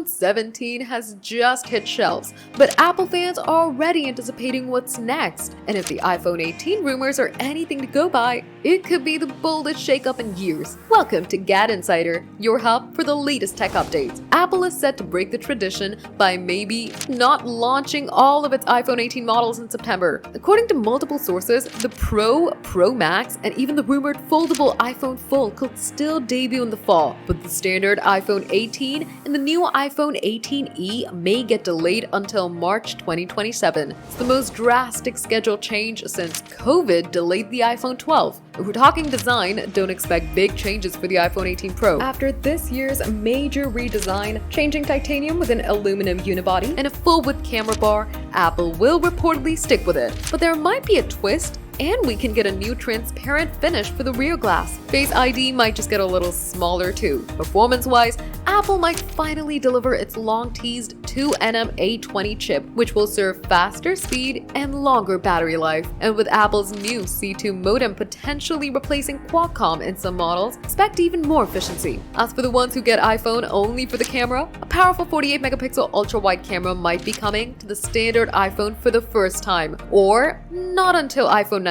iPhone 17 has just hit shelves, but Apple fans are already anticipating what's next. And if the iPhone 18 rumors are anything to go by, it could be the boldest shakeup in years. Welcome to GadInsider, your hub for the latest tech updates. Apple is set to break the tradition by maybe not launching all of its iPhone 18 models in September. According to multiple sources, the Pro, Pro Max, and even the rumored foldable iPhone Full could still debut in the fall, but the standard iPhone 18 and the new iPhone 18e may get delayed until March 2027. It's the most drastic schedule change since COVID delayed the iPhone 12. If we're talking design, don't expect big changes for the iPhone 18 Pro. After this year's major redesign, changing titanium with an aluminum unibody and a full-width camera bar, Apple will reportedly stick with it. But there might be a twist, and we can get a new transparent finish for the rear glass. Face ID might just get a little smaller too. Performance-wise, Apple might finally deliver its long-teased 2nm A20 chip, which will serve faster speed and longer battery life. And with Apple's new C2 modem potentially replacing Qualcomm in some models, expect even more efficiency. As for the ones who get iPhone only for the camera, a powerful 48-megapixel ultra-wide camera might be coming to the standard iPhone for the first time, or not until iPhone 19.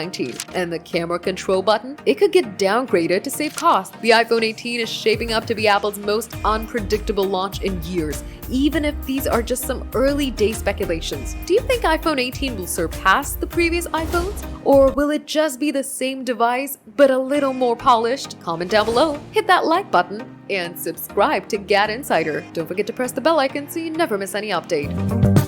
And the camera control button, it could get downgraded to save cost. The iPhone 18 is shaping up to be Apple's most unpredictable launch in years, even if these are just some early day speculations. Do you think iPhone 18 will surpass the previous iPhones? Or will it just be the same device, but a little more polished? Comment down below, hit that like button, and subscribe to GadInsider. Don't forget to press the bell icon so you never miss any update.